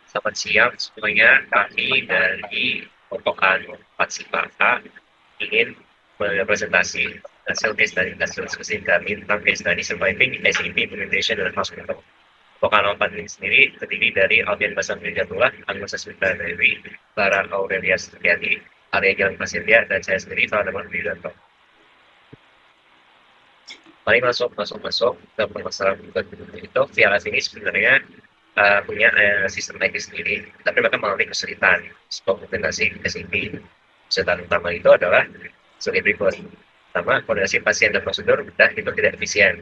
Selamat siang semuanya. Kami dari Kelompok 4 Sipaka ingin merepresentasi hasil case study diskusi kami tentang case study surviving SAP implementation dan hospital. Kelompok 4 ini sendiri terdiri dari Aldian Basam Jatullah, Agus Sasmita Dewi, Clara Aurelia Setiati, Arya Jalan Prasetya, dan saya sendiri, Fernando Widanto. Mari masuk ke permasalahan itu. Via ini sebenarnya punya sistem IT sendiri, tapi mereka mengalami kesulitan implementasi SAP. Kesulitan utama itu adalah sebagai berikut. Pertama, koordinasi pasien dan prosedur mudah itu tidak efisien.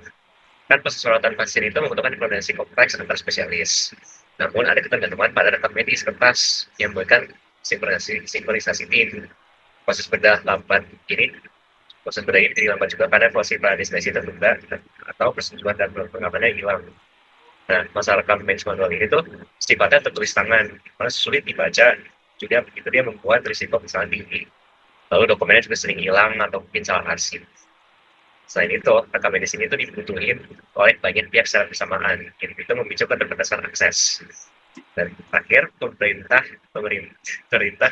Kan proses perawatan pasien itu membutuhkan koordinasi kompleks antar spesialis. Namun ada ketergantungan pada rekam medis kertas yang membuatkan sinkronisasi tim. Proses bedah lambat ini proses bedah ini jadi lambat juga karena proses validasi tertunda atau persetujuan dan pengamanannya hilang. Nah, masalah rekam medis manual ini tuh sifatnya tertulis tangan, karena sulit dibaca, juga begitu dia membuat risiko kesalahan tinggi. Lalu dokumennya juga sering hilang atau mungkin salah arsip. Selain itu, rekam medis ini tuh dibutuhin oleh banyak pihak secara bersamaan, jadi itu memicu keterbatasan akses. Dan terakhir, pemerintah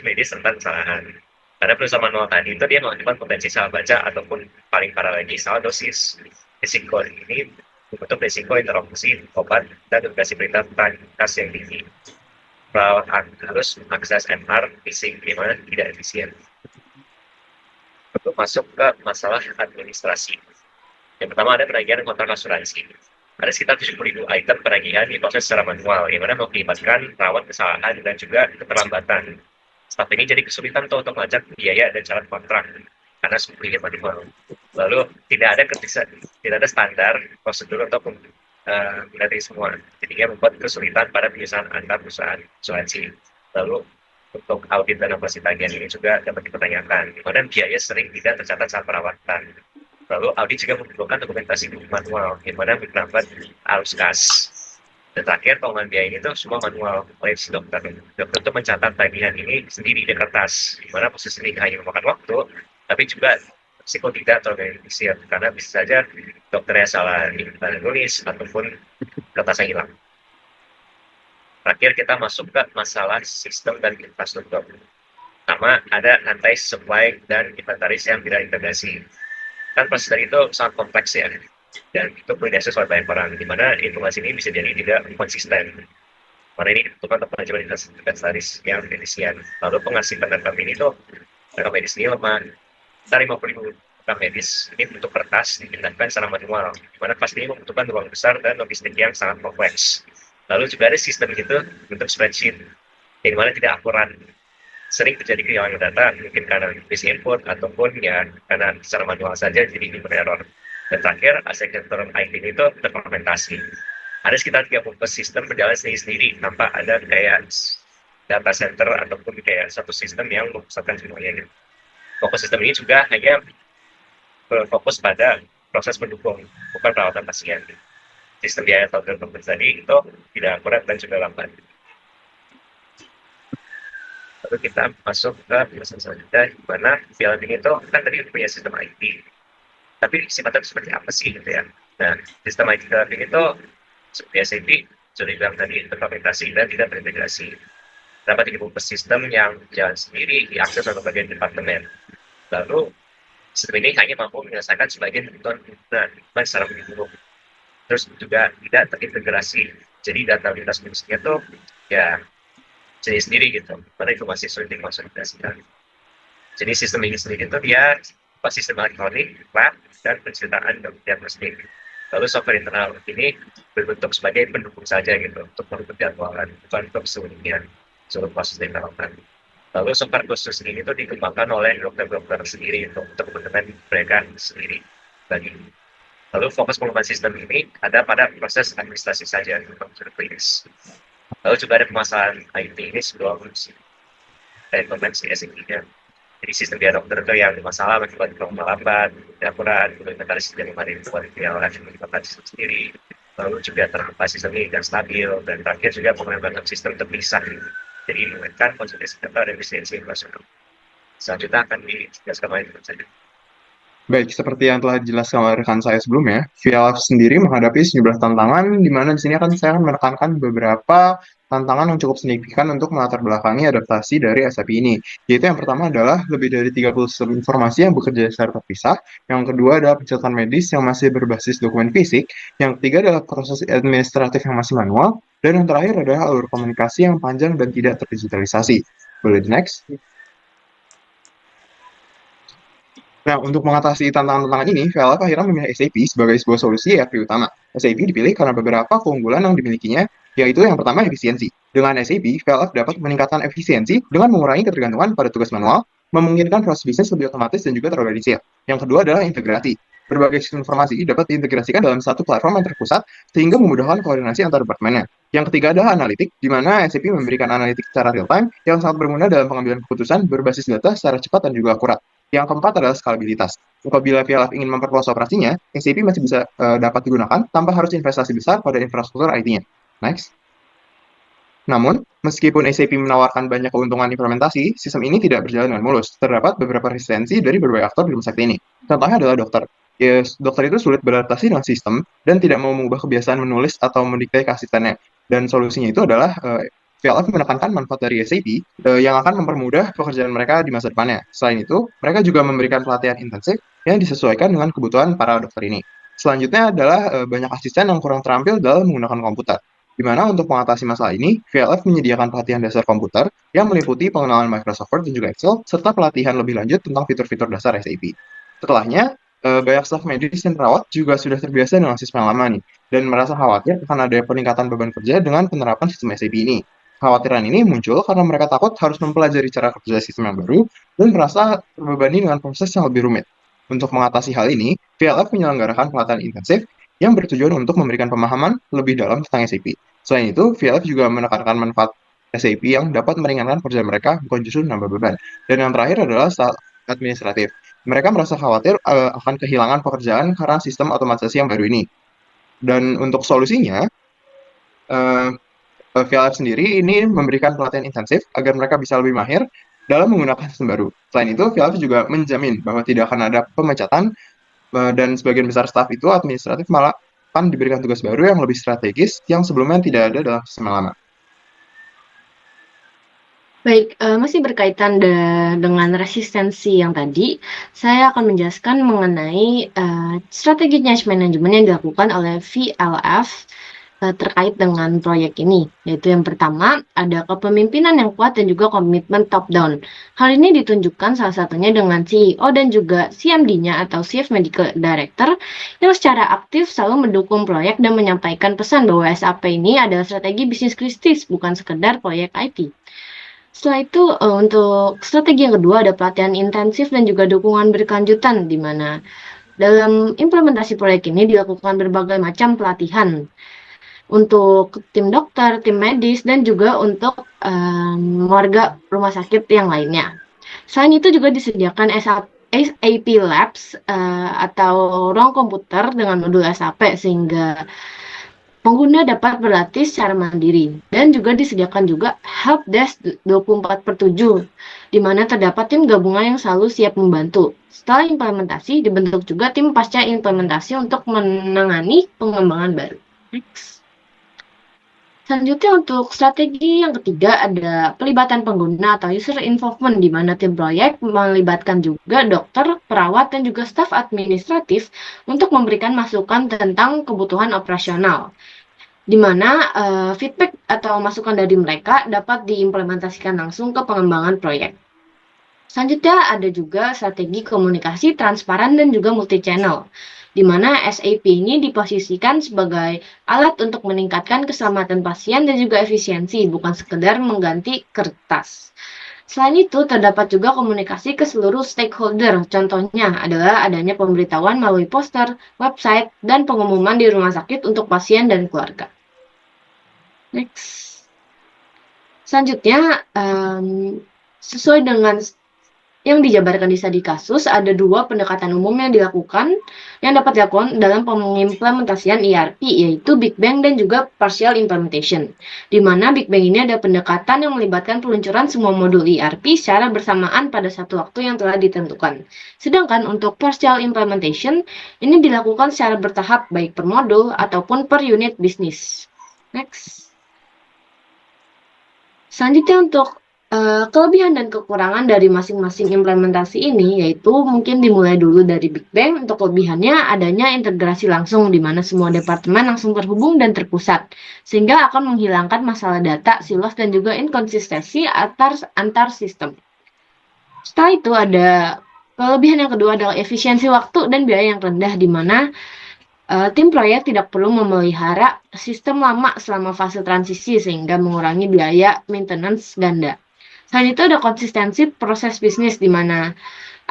medis tentang kesalahan. Karena perusahaan manual tadi itu dia mengakibatkan potensi salah baca ataupun paling parah lagi salah dosis. Risiko ini untuk risiko interupsi obat dan durasi perintah kas yang tinggi. Perawat harus mengakses MR phishing di mana tidak efisien. Untuk masuk ke masalah administrasi. Yang pertama ada penagihan kontrak asuransi. Ada sekitar 70.000 item penagihan diproses secara manual, yang mana mengakibatkan rawan kesalahan dan juga keterlambatan. Staf ini jadi kesulitan tuh untuk melacak biaya dan syarat kontrak karena semuanya manual. Lalu tidak ada standar prosedur ataupun dari semua. Jadinya membuat kesulitan pada penyelesaian antar perusahaan asuransi. Lalu untuk audit dan operasi tagihan ini juga dapat dipertanyakan, di mana biaya sering tidak tercatat saat perawatan. Lalu audit juga membutuhkan dokumentasi manual, di mana menambah arus kas. Dan terakhir, pengelolaan biaya ini tuh semua manual oleh si dokter. Dokter itu mencatat tagihan ini sendiri di kertas, di mana proses ini hanya memakan waktu, tapi juga risiko tidak terorganisir, karena bisa saja dokternya salah nulis ataupun kertasnya hilang. Terakhir kita masuk ke masalah sistem dan infrastruktur. Pertama, ada rantai supply dan inventaris yang tidak integrasi. Kan proses dari itu sangat kompleks ya, dan itu perlu diakses oleh banyak orang, di mana informasi ini bisa jadi tidak konsisten. Karena ini dibutuhkan untuk manajemen inventaris yang efisien. Lalu pengasihan rekam ini tuh, rekam medis ini lemah. Dari 50.000 rekam medis ini bentuk kertas dipindahkan secara manual, di mana pasti ini membutuhkan ruang besar dan logistik yang sangat kompleks. Lalu juga ada sistem itu bentuk spreadsheet, di mana tidak akurat. Sering terjadi kehilangan data, mungkin karena miss input ataupun ya karena secara manual saja jadi ini error. Dan terakhir, arsitektur IT itu terfragmentasi. Ada sekitar 30 sistem berjalan sendiri-sendiri tanpa ada kayak data center ataupun kayak satu sistem yang memusatkan semuanya. Gitu. Fokus sistem ini juga hanya berfokus pada proses pendukung, bukan perawatan pasien. Sistem biaya atau tadi itu tidak akurat dan juga lambat. Lalu kita masuk ke penjelasan selanjutnya, di mana film itu kan tadi punya sistem IT. Tapi sifatnya seperti apa sih gitu ya? Nah, sistem IT ini itu seperti SAP, sudah dibilang tadi, terkomunikasi dan tidak terintegrasi. Dapat dibuat sistem yang jalan sendiri, diakses oleh bagian departemen. Lalu, sistem ini hanya mampu menyelesaikan sebagian kebutuhan pengguna secara menyeluruh. Terus juga tidak terintegrasi. Jadi data lintas fungsinya tuh ya sendiri gitu, pada informasi sulit dikonsolidasikan. Jadi sistem ini sendiri itu dia sistem elektronik, lab, dan penceritaan diagnostik. Lalu software internal ini berbentuk sebagai pendukung saja gitu, untuk mendukung jadwalan, bukan untuk seluruh proses development. Lalu software khusus ini itu dikembangkan oleh dokter-dokter sendiri untuk kepentingan mereka sendiri. Lalu fokus pengembangan sistem ini ada pada proses administrasi saja untuk klinis. Lalu juga ada permasalahan IT ini sebelum implementasi SAP-nya. Jadi sistem biaya dokter itu yang masalah akibat gelombang lambat, tidak akurat, implementasi sistem kemarin buat biaya implementasi sistem sendiri. Lalu juga terdapat sistem ini tidak stabil, dan terakhir juga pengembangan sistem terpisah. Jadi mengingatkan konsolidasi data dan efisiensi infrastruktur. Selanjutnya akan dijelaskan oleh saja. Baik, seperti yang telah dijelaskan oleh rekan saya sebelumnya, VLF sendiri menghadapi sejumlah tantangan, di mana di sini akan saya akan menekankan beberapa tantangan yang cukup signifikan untuk melatar belakangi adaptasi dari SAP ini. Yaitu yang pertama adalah lebih dari 30 sistem informasi yang bekerja secara terpisah, yang kedua adalah pencatatan medis yang masih berbasis dokumen fisik, yang ketiga adalah proses administratif yang masih manual, dan yang terakhir adalah alur komunikasi yang panjang dan tidak terdigitalisasi. Boleh di next? Nah, untuk mengatasi tantangan-tantangan ini, VLF akhirnya memilih SAP sebagai sebuah solusi ERP utama. SAP dipilih karena beberapa keunggulan yang dimilikinya, yaitu yang pertama efisiensi. Dengan SAP, VLF dapat meningkatkan efisiensi dengan mengurangi ketergantungan pada tugas manual, memungkinkan proses bisnis lebih otomatis dan juga terorganisir. Yang kedua adalah integrasi. Berbagai sistem informasi dapat diintegrasikan dalam satu platform yang terpusat sehingga memudahkan koordinasi antar departemennya. Yang ketiga adalah analitik, di mana SAP memberikan analitik secara real-time yang sangat berguna dalam pengambilan keputusan berbasis data secara cepat dan juga akurat. Yang keempat adalah skalabilitas. Apabila VLF ingin memperluas operasinya, SAP masih bisa dapat digunakan tanpa harus investasi besar pada infrastruktur IT-nya. Next. Namun, meskipun SAP menawarkan banyak keuntungan implementasi, sistem ini tidak berjalan dengan mulus. Terdapat beberapa resistensi dari berbagai aktor di rumah sakit ini. Contohnya adalah dokter. Yes, dokter itu sulit beradaptasi dengan sistem dan tidak mau mengubah kebiasaan menulis atau mendikte ke asistennya. Dan solusinya itu adalah VLF menekankan manfaat dari SAP yang akan mempermudah pekerjaan mereka di masa depannya. Selain itu, mereka juga memberikan pelatihan intensif yang disesuaikan dengan kebutuhan para dokter ini. Selanjutnya adalah banyak asisten yang kurang terampil dalam menggunakan komputer. Di mana untuk mengatasi masalah ini, VLF menyediakan pelatihan dasar komputer yang meliputi pengenalan Microsoft Word dan juga Excel, serta pelatihan lebih lanjut tentang fitur-fitur dasar SAP. Setelahnya, banyak staf medis dan perawat juga sudah terbiasa dengan sistem yang lama nih, dan merasa khawatir akan ada peningkatan beban kerja dengan penerapan sistem SAP ini. Kekhawatiran ini muncul karena mereka takut harus mempelajari cara kerja sistem yang baru dan merasa terbebani dengan proses yang lebih rumit. Untuk mengatasi hal ini, VLF menyelenggarakan pelatihan intensif yang bertujuan untuk memberikan pemahaman lebih dalam tentang SAP. Selain itu, VLF juga menekankan manfaat SAP yang dapat meringankan pekerjaan mereka, bukan justru menambah beban. Dan yang terakhir adalah administratif. Mereka merasa khawatir akan kehilangan pekerjaan karena sistem otomatisasi yang baru ini. Dan untuk solusinya, uh, VLF sendiri ini memberikan pelatihan intensif agar mereka bisa lebih mahir dalam menggunakan sistem baru. Selain itu, VLF juga menjamin bahwa tidak akan ada pemecatan dan sebagian besar staf itu administratif malah akan diberikan tugas baru yang lebih strategis yang sebelumnya tidak ada dalam sistem yang lama. Baik, masih berkaitan dengan resistensi yang tadi, saya akan menjelaskan mengenai strategi change management yang dilakukan oleh VLF terkait dengan proyek ini, yaitu yang pertama ada kepemimpinan yang kuat dan juga komitmen top down. Hal ini ditunjukkan salah satunya dengan CEO dan juga CMD-nya atau Chief Medical Director yang secara aktif selalu mendukung proyek dan menyampaikan pesan bahwa SAP ini adalah strategi bisnis kritis, bukan sekedar proyek IT. Setelah itu, untuk strategi yang kedua ada pelatihan intensif dan juga dukungan berkelanjutan, di mana dalam implementasi proyek ini dilakukan berbagai macam pelatihan untuk tim dokter, tim medis, dan juga untuk warga rumah sakit yang lainnya. Selain itu juga disediakan SAP Labs atau ruang komputer dengan modul SAP sehingga pengguna dapat berlatih secara mandiri dan juga disediakan juga helpdesk 24/7 di mana terdapat tim gabungan yang selalu siap membantu. Setelah implementasi, dibentuk juga tim pasca implementasi untuk menangani pengembangan baru. Next. Selanjutnya untuk strategi yang ketiga ada pelibatan pengguna atau user involvement di mana tim proyek melibatkan juga dokter, perawat, dan juga staf administratif untuk memberikan masukan tentang kebutuhan operasional di mana feedback atau masukan dari mereka dapat diimplementasikan langsung ke pengembangan proyek. Selanjutnya ada juga strategi komunikasi transparan dan juga multi-channel, di mana SAP ini diposisikan sebagai alat untuk meningkatkan keselamatan pasien dan juga efisiensi, bukan sekedar mengganti kertas. Selain itu, terdapat juga komunikasi ke seluruh stakeholder. Contohnya adalah adanya pemberitahuan melalui poster, website, dan pengumuman di rumah sakit untuk pasien dan keluarga. Next. Selanjutnya, sesuai dengan Yang dijabarkan di studi kasus, ada 2 pendekatan umum yang dapat dilakukan dalam pengimplementasian ERP, yaitu Big Bang dan juga Partial Implementation. Di mana Big Bang ini ada pendekatan yang melibatkan peluncuran semua modul ERP secara bersamaan pada satu waktu yang telah ditentukan. Sedangkan untuk Partial Implementation, ini dilakukan secara bertahap baik per modul ataupun per unit bisnis. Next. Selanjutnya untuk kelebihan dan kekurangan dari masing-masing implementasi ini, yaitu mungkin dimulai dulu dari Big Bang. Untuk kelebihannya adanya integrasi langsung di mana semua departemen langsung terhubung dan terpusat, sehingga akan menghilangkan masalah data, silos, dan juga inkonsistensi antar sistem. Setelah itu ada kelebihan yang kedua adalah efisiensi waktu dan biaya yang rendah, di mana tim proyek tidak perlu memelihara sistem lama selama fase transisi sehingga mengurangi biaya maintenance ganda. Selain itu ada konsistensi proses bisnis di mana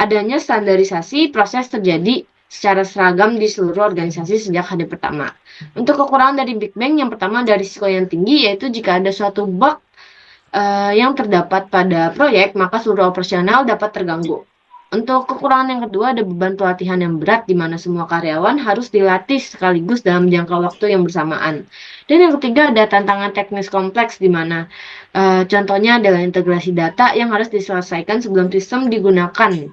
adanya standarisasi proses terjadi secara seragam di seluruh organisasi sejak hari pertama. Untuk kekurangan dari Big Bang, yang pertama ada risiko yang tinggi, yaitu jika ada suatu bug yang terdapat pada proyek, maka seluruh operasional dapat terganggu. Untuk kekurangan yang kedua ada beban pelatihan yang berat di mana semua karyawan harus dilatih sekaligus dalam jangka waktu yang bersamaan. Dan yang ketiga ada tantangan teknis kompleks di mana contohnya adalah integrasi data yang harus diselesaikan sebelum sistem digunakan.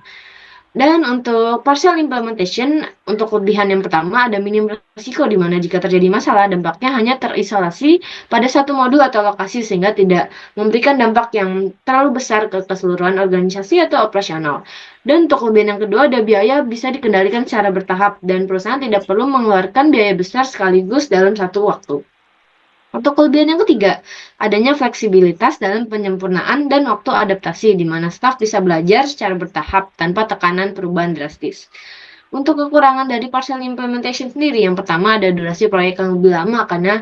Dan untuk partial implementation, untuk kelebihan yang pertama ada minim risiko di mana jika terjadi masalah dampaknya hanya terisolasi pada satu modul atau lokasi sehingga tidak memberikan dampak yang terlalu besar ke keseluruhan organisasi atau operasional. Dan untuk kelebihan yang kedua ada biaya bisa dikendalikan secara bertahap dan perusahaan tidak perlu mengeluarkan biaya besar sekaligus dalam satu waktu. Untuk kelebihan yang ketiga, adanya fleksibilitas dalam penyempurnaan dan waktu adaptasi di mana staf bisa belajar secara bertahap tanpa tekanan perubahan drastis. Untuk kekurangan dari partial implementation sendiri, yang pertama ada durasi proyek yang lebih lama karena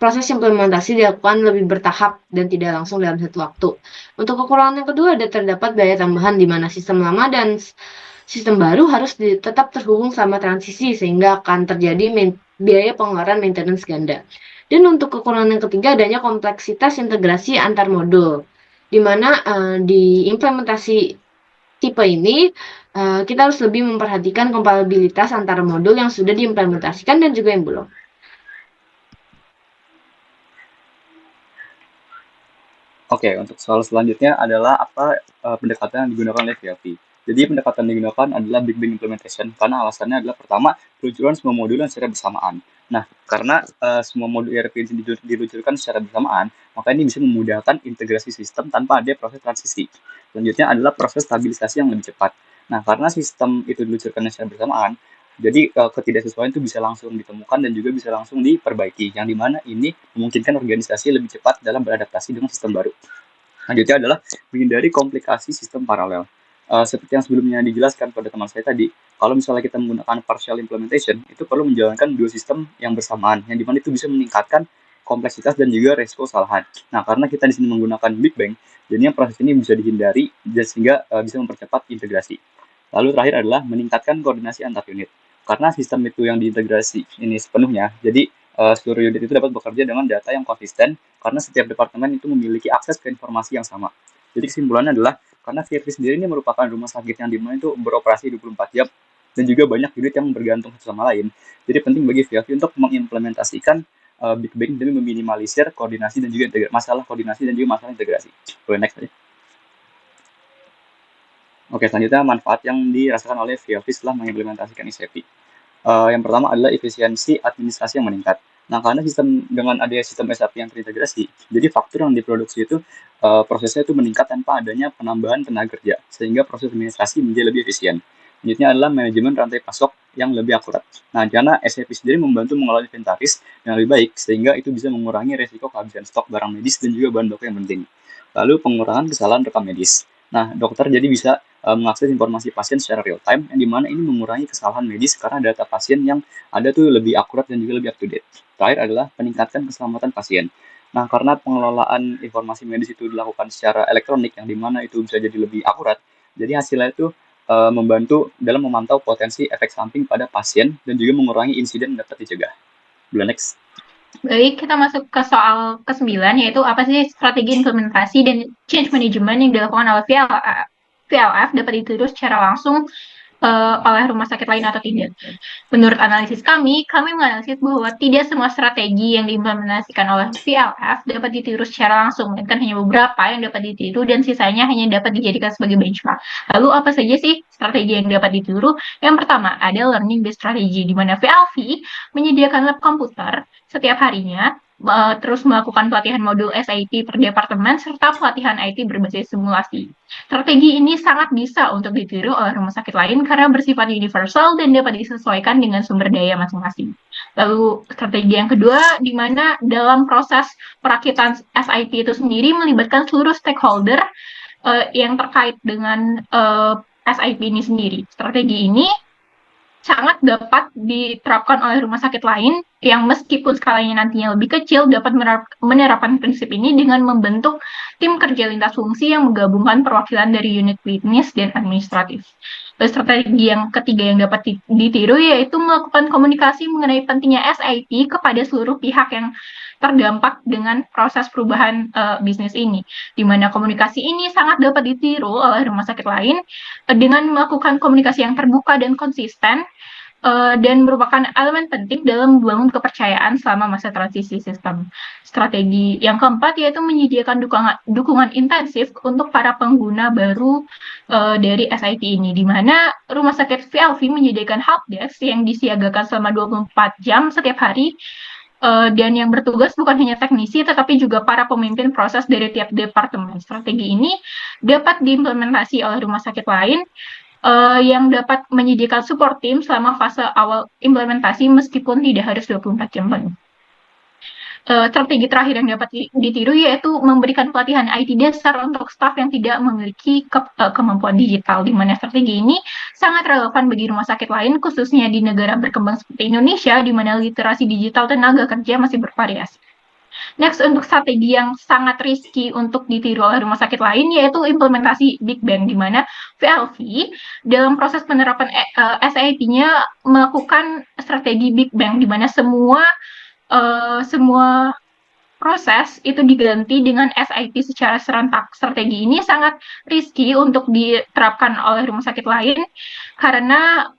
proses implementasi dilakukan lebih bertahap dan tidak langsung dalam satu waktu. Untuk kekurangan yang kedua ada terdapat biaya tambahan di mana sistem lama dan sistem baru harus tetap terhubung selama transisi sehingga akan terjadi biaya pengeluaran maintenance ganda. Dan untuk kekurangan yang ketiga adanya kompleksitas integrasi antar modul, di mana di implementasi tipe ini kita harus lebih memperhatikan kompatibilitas antara modul yang sudah diimplementasikan dan juga yang belum. Oke, untuk soal selanjutnya adalah apa pendekatan yang digunakan oleh VLP. Jadi pendekatan yang digunakan adalah Big Bang Implementation karena alasannya adalah pertama, peluncuran semua modul yang secara bersamaan. Nah, karena semua modul ERP ini diluncurkan secara bersamaan, maka ini bisa memudahkan integrasi sistem tanpa ada proses transisi. Selanjutnya adalah proses stabilisasi yang lebih cepat. Nah, karena sistem itu diluncurkan secara bersamaan, jadi ketidaksesuaian itu bisa langsung ditemukan dan juga bisa langsung diperbaiki, yang dimana ini memungkinkan organisasi lebih cepat dalam beradaptasi dengan sistem baru. Selanjutnya adalah menghindari komplikasi sistem paralel. Seperti yang sebelumnya dijelaskan pada teman saya tadi, kalau misalnya kita menggunakan partial implementation, itu perlu menjalankan dua sistem yang bersamaan, yang dimana itu bisa meningkatkan kompleksitas dan juga resiko kesalahan. Nah, karena kita di sini menggunakan Big Bang, jadinya proses ini bisa dihindari dan sehingga bisa mempercepat integrasi. Lalu terakhir adalah meningkatkan koordinasi antar unit. Karena sistem itu yang diintegrasi ini sepenuhnya, jadi seluruh unit itu dapat bekerja dengan data yang konsisten karena setiap departemen itu memiliki akses ke informasi yang sama. Jadi kesimpulannya adalah karena VRT sendiri ini merupakan rumah sakit yang dimana itu beroperasi 24 jam dan juga banyak unit yang bergantung satu sama lain. Jadi penting bagi VRT untuk mengimplementasikan Big Bang demi meminimalisir koordinasi dan juga masalah koordinasi dan juga masalah integrasi. Boleh next aja. Oke, selanjutnya manfaat yang dirasakan oleh VRT setelah mengimplementasikan SAP. Yang pertama adalah efisiensi administrasi yang meningkat. Nah, karena dengan adanya sistem SAP yang terintegrasi, jadi faktur yang diproduksi itu prosesnya itu meningkat tanpa adanya penambahan tenaga kerja, sehingga proses administrasi menjadi lebih efisien. Selanjutnya adalah manajemen rantai pasok yang lebih akurat. Nah, karena SAP sendiri membantu mengelola inventaris yang lebih baik, sehingga itu bisa mengurangi resiko kehabisan stok barang medis dan juga bahan baku yang penting. Lalu pengurangan kesalahan rekam medis. Nah, dokter jadi bisa mengakses informasi pasien secara real time, yang dimana ini mengurangi kesalahan medis karena data pasien yang ada tuh lebih akurat dan juga lebih up to date. Terakhir adalah meningkatkan keselamatan pasien. Nah, karena pengelolaan informasi medis itu dilakukan secara elektronik, yang dimana itu bisa jadi lebih akurat, jadi hasilnya itu membantu dalam memantau potensi efek samping pada pasien dan juga mengurangi insiden yang dapat dicegah. Next. Baik, kita masuk ke soal ke-9, yaitu apa sih strategi implementasi dan change management yang dilakukan oleh VLF dapat ditiru secara langsung oleh rumah sakit lain atau tidak. Menurut analisis kami menganalisis bahwa tidak semua strategi yang diimplementasikan oleh VLF dapat ditiru secara langsung, melainkan hanya beberapa yang dapat ditiru dan sisanya hanya dapat dijadikan sebagai benchmark. Lalu apa saja sih strategi yang dapat ditiru? Yang pertama ada learning based strategy, di mana VLV menyediakan lab komputer setiap harinya, terus melakukan pelatihan modul SIT per departemen serta pelatihan IT berbasis simulasi. Strategi ini sangat bisa untuk ditiru oleh rumah sakit lain karena bersifat universal dan dapat disesuaikan dengan sumber daya masing-masing. Lalu strategi yang kedua, di mana dalam proses perakitan SIT itu sendiri melibatkan seluruh stakeholder yang terkait dengan SIP ini sendiri. Strategi ini sangat dapat diterapkan oleh rumah sakit lain yang meskipun skalanya nantinya lebih kecil dapat menerapkan prinsip ini dengan membentuk tim kerja lintas fungsi yang menggabungkan perwakilan dari unit klinis dan administratif. Strategi yang ketiga yang dapat ditiru yaitu melakukan komunikasi mengenai pentingnya SIP kepada seluruh pihak yang terdampak dengan proses perubahan bisnis ini, di mana komunikasi ini sangat dapat ditiru oleh rumah sakit lain dengan melakukan komunikasi yang terbuka dan konsisten dan merupakan elemen penting dalam membangun kepercayaan selama masa transisi sistem. Strategi yang keempat yaitu menyediakan dukungan intensif untuk para pengguna baru dari SIP ini, di mana rumah sakit VLV menyediakan helpdesk yang disiagakan selama 24 jam setiap hari dan yang bertugas bukan hanya teknisi tetapi juga para pemimpin proses dari tiap departemen. Strategi ini dapat diimplementasi oleh rumah sakit lain yang dapat menyediakan support team selama fase awal implementasi meskipun tidak harus 24 jam penuh. Strategi terakhir yang dapat ditiru yaitu memberikan pelatihan IT dasar untuk staf yang tidak memiliki kemampuan digital, di mana strategi ini sangat relevan bagi rumah sakit lain, khususnya di negara berkembang seperti Indonesia, di mana literasi digital tenaga kerja masih bervariasi. Next, untuk strategi yang sangat risky untuk ditiru oleh rumah sakit lain yaitu implementasi Big Bang, di mana VLV dalam proses penerapan SIP-nya melakukan strategi Big Bang, di mana semua proses itu diganti dengan SIP secara serentak. Strategi ini sangat risky untuk diterapkan oleh rumah sakit lain karena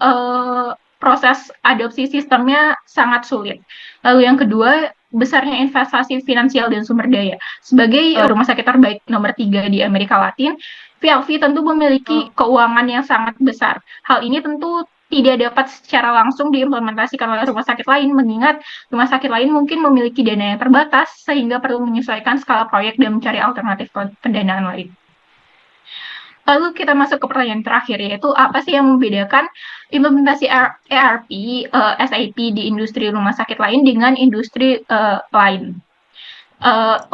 proses adopsi sistemnya sangat sulit. Lalu yang kedua, besarnya investasi finansial dan sumber daya. Sebagai rumah sakit terbaik nomor 3 di Amerika Latin, VLV tentu memiliki keuangan yang sangat besar. Hal ini tentu tidak dapat secara langsung diimplementasikan oleh rumah sakit lain, mengingat rumah sakit lain mungkin memiliki dana yang terbatas, sehingga perlu menyesuaikan skala proyek dan mencari alternatif pendanaan lain. Lalu kita masuk ke pertanyaan terakhir, yaitu apa sih yang membedakan implementasi ERP, SIP di industri rumah sakit lain dengan industri lain?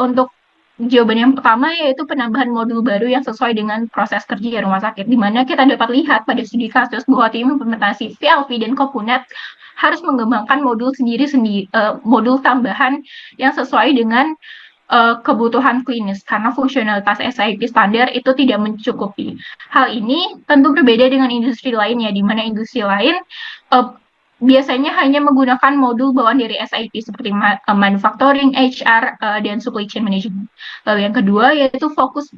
Untuk jawaban yang pertama yaitu penambahan modul baru yang sesuai dengan proses kerja rumah sakit, di mana kita dapat lihat pada studi kasus bahwa tim implementasi VLV dan Kopunet harus mengembangkan modul modul tambahan yang sesuai dengan kebutuhan klinis karena fungsionalitas SIP standar itu tidak mencukupi. Hal ini tentu berbeda dengan industri lainnya, di mana industri lain biasanya hanya menggunakan modul bawaan dari SIP seperti manufacturing, HR, dan supply chain management. Lalu yang kedua yaitu fokus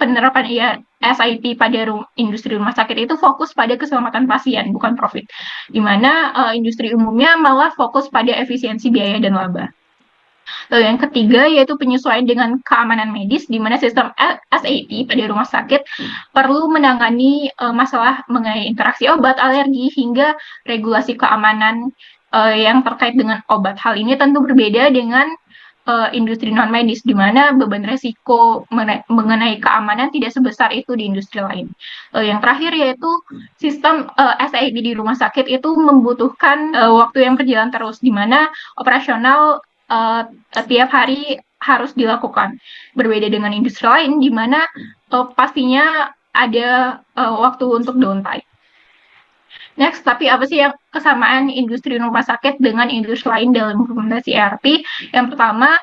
penerapan SIP pada industri rumah sakit itu fokus pada keselamatan pasien, bukan profit. Di mana industri umumnya malah fokus pada efisiensi biaya dan laba. Lalu yang ketiga yaitu penyesuaian dengan keamanan medis, di mana sistem SIP pada rumah sakit perlu menangani masalah mengenai interaksi obat, alergi, hingga regulasi keamanan yang terkait dengan obat. Hal ini tentu berbeda dengan industri non-medis, di mana beban resiko mengenai keamanan tidak sebesar itu di industri lain. Yang terakhir yaitu sistem SIP di rumah sakit itu membutuhkan waktu yang berjalan terus, di mana operasional tiap hari harus dilakukan. Berbeda dengan industri lain, di mana pastinya ada waktu untuk downtime. Next, tapi apa sih yang kesamaan industri rumah sakit dengan industri lain dalam implementasi ERP? Yang pertama,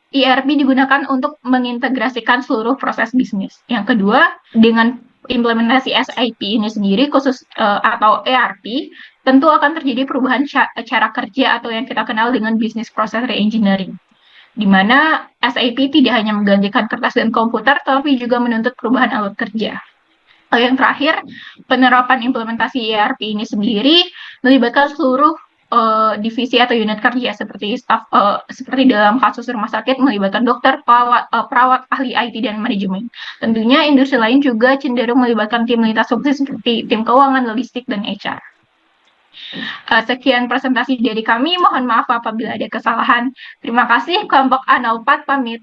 ERP digunakan untuk mengintegrasikan seluruh proses bisnis. Yang kedua, dengan implementasi SAP ini sendiri khusus atau ERP, tentu akan terjadi perubahan cara kerja atau yang kita kenal dengan business process reengineering, di mana SAP tidak hanya menggantikan kertas dan komputer, tapi juga menuntut perubahan alat kerja. Yang terakhir, penerapan implementasi ERP ini sendiri melibatkan seluruh divisi atau unit kerja seperti seperti dalam kasus rumah sakit melibatkan dokter, perawat, ahli IT dan manajemen. Tentunya industri lain juga cenderung melibatkan tim lintas fungsi seperti tim keuangan, logistik, dan HR. Sekian presentasi dari kami. Mohon maaf apabila ada kesalahan. Terima kasih. Kelompok A04 pamit.